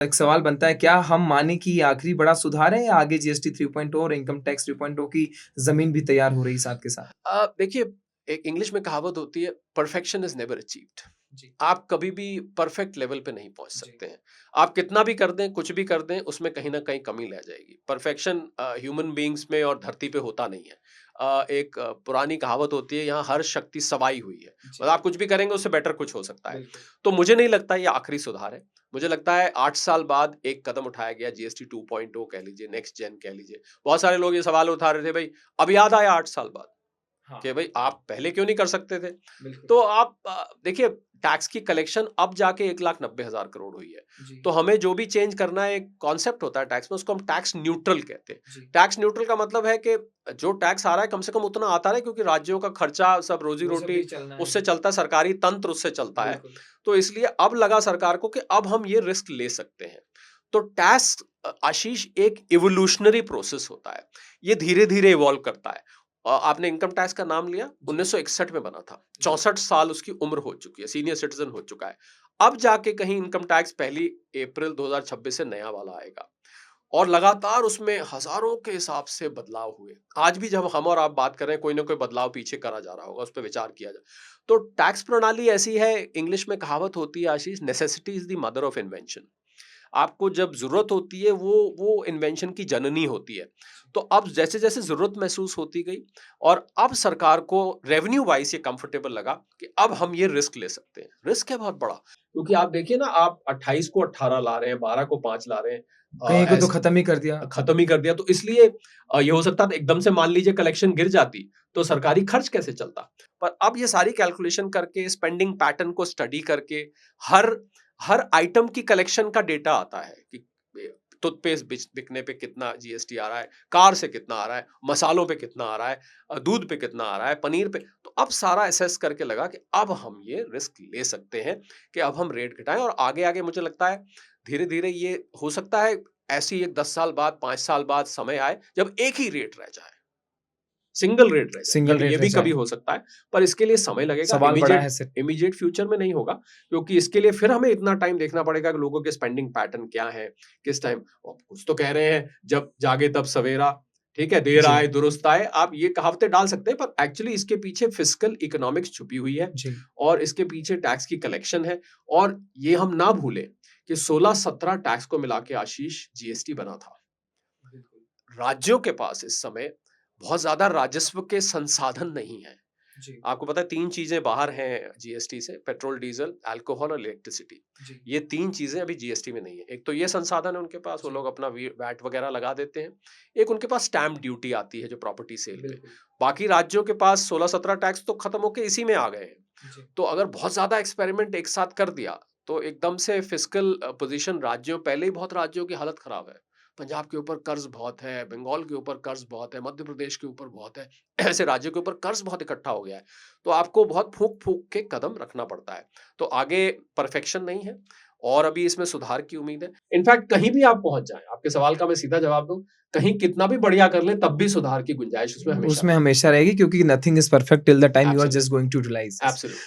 एक सवाल बनता है, क्या हम माने कि ये आखिरी बड़ा सुधार है या आगे जीएसटी 3.0 और इनकम टैक्स 3.0 की ज़मीन भी तैयार हो रही है साथ के साथ? देखिए, एक इंग्लिश में कहावत होती है, परफेक्शन इज नेवर अचीव्ड। जी, आप कभी भी परफेक्ट लेवल पे नहीं पहुंच जी, सकते हैं। आप कितना भी कर दें, कुछ भी कर दें, उसमें कहीं ना कहीं कमी रह जाएगी। परफेक्शन ह्यूमन बीइंग्स में और धरती पे होता नहीं है। एक पुरानी कहावत होती है, यहाँ हर शक्ति सवाई हुई है। जी, मतलब आप कुछ भी करेंगे, उससे बेटर कुछ हो सकता है। बिल्कुल। तो मुझे नहीं लगता ये आखिरी सुधार है। मुझे लगता है 8 साल बाद एक कदम उठाया गया, जीएसटी 2.0 कह लीजिए, नेक्स्ट जेन कह लीजिए। बहुत सारे लोग ये सवाल उठा रहे थे, भाई अब याद आया 8 साल बाद हाँ, कि भाई आप पहले क्यों नहीं कर सकते थे? बिल्कुल। तो आप देखिए, टैक्स की कलेक्शन अब जाके 1,90,000 करोड़ हुई है। जी, तो हमें जो भी चेंज करना है, एक कॉन्सेप्ट होता है टैक्स में, उसको हम टैक्स न्यूट्रल कहते हैं। जी, टैक्स न्यूट्रल का मतलब है कि जो टैक्स आ रहा है कम से कम उतना आता रहे, क्योंकि राज्यों का खर्चा सब वो सब भी रोज़ी-रोटी चलना है। उससे चलता है, सरकारी तंत्र उससे चलता है। बिल्कुल, तो इसलिए अब लगा सरकार को कि अब हम ये रिस्क ले सकते हैं। तो टैक्स आशीष एक इवोल्यूशनरी प्रोसेस होता है। ये धीरे-धीरे इवॉल्व करता है। आपने इनकम टैक्स का नाम लिया, जी, 1961 में बना था। जी, 64 साल उसकी उम्र हो चुकी है, सीनियर सिटीज़न हो चुका है। अब जाके कहीं इनकम टैक्स पहली अप्रैल 2026 से नया वाला आएगा और लगातार उसमें हज़ारों के हिसाब से बदलाव हुए। आज भी जब हम और आप बात कर रहे हैं, कोई ना कोई बदलाव पीछे करा जा रहा होगा, उस पे विचार किया जा। तो टैक्स प्रणाली ऐसी है, इंग्लिश में कहावत होती है Ashish, necessity is the mother of invention. आपको जब ज़रूरत होती है, वो इन्वेंशन की जननी होती है। तो अब जैसे-जैसे ज़रूरत महसूस होती गई और अब सरकार को रेवेन्यू वाइज़ ये कंफर्टेबल लगा कि अब हम ये रिस्क ले सकते हैं। रिस्क है बहुत बड़ा, क्योंकि आप देखिए ना, आप 28 को 18 ला रहे हैं, 12 को 5 ला रहे हैं। कहीं को तो ऐसे खत्म ही कर दिया। खत्म ही कर दिया, तो इसलिए ये हो सकता था एकदम से मान लीजिए कलेक्शन गिर जाती, तो सरकारी खर्च कैसे चलता? पर अब ये सारी कैलकुलेशन करके, स्पेंडिंग पैटर्न को स्टडी करके, हर हर आइटम की कलेक्शन का डेटा आता है कि टूथपेस्ट बिकने पे कितना जीएसटी आ रहा है, कार से कितना आ रहा है, मसालों पे कितना आ रहा है, दूध पे कितना आ रहा है, पनीर पे। तो अब सारा असेस करके लगा कि अब हम ये रिस्क ले सकते हैं कि अब हम रेट घटाएं, और आगे आगे मुझे लगता है धीरे धीरे ये हो सकता है, ऐसी एक 10 साल बाद, 5 साल बाद समय आए जब एक ही रेट रह जाए, सिंगल रेट रह जाए। सिंगल ये रेट रह भी कभी जाए। हो सकता है, पर इसके लिए समय लगेगा। सवाल बड़ा है इमीडिएट सिर। इमीडिएट फ्यूचर में नहीं होगा, क्योंकि इसके लिए फिर हमें इतना टाइम देखना पड़ेगा कि लोगों के स्पेंडिंग पैटर्न क्या है, किस टाइम। कुछ तो कह रहे हैं, जब जागे तब सवेरा, ठीक है, देर जी, आए दुरुस्त आए, आप ये कहावतें डाल सकते हैं, पर एक्चुअली इसके पीछे फिस्कल इकोनॉमिक्स छुपी हुई है जी, और इसके पीछे टैक्स की कलेक्शन है। और ये हम ना भूलें कि 16-17 टैक्स को मिला के आशीष जीएसटी बना था। बिल्कुल। राज्यों के पास इस समय बहुत ज्यादा राजस्व के संसाधन नहीं है। जी, आपको पता है 3 चीजें बाहर हैं जीएसटी से, पेट्रोल, डीजल, अल्कोहल और इलेक्ट्रिसिटी। जी, ये 3 चीजें अभी जीएसटी में नहीं है। एक तो ये संसाधन है उनके पास, वो जी, लोग अपना वैट वगैरह लगा देते हैं। एक उनके पास स्टैम्प ड्यूटी आती है जो प्रॉपर्टी सेल पे। बिल्कुल। बाकी राज्यों के पास 16-17 टैक्स तो खत्म होके इसी में आ गए हैं। जी, तो अगर बहुत ज्यादा एक्सपेरिमेंट एक साथ कर दिया, तो एकदम से फिस्कल पोजीशन राज्यों, पहले ही बहुत राज्यों की हालत खराब है। पंजाब के ऊपर कर्ज बहुत है, बंगाल के ऊपर कर्ज बहुत है, मध्य प्रदेश के ऊपर बहुत है। ऐसे राज्यों के ऊपर कर्ज बहुत इकट्ठा हो गया है। तो आपको बहुत फूँक-फूँक के कदम रखना पड़ता है। तो आगे परफेक्शन नहीं है और अभी इसमें सुधार की उम्मीद है। इनफैक्ट कहीं भी आप पहुँच जाएँ, आपके सवाल का मैं सीधा जवाब दूँ, कहीं कितना भी बढ़िया कर लें, तब भी सुधार की गुंजाइश उसमें हमेशा उसमें रहेगी। हमेशा रहेगी क्योंकि nothing is perfect till the time you are absolutely, just going to utilise this. Absolutely.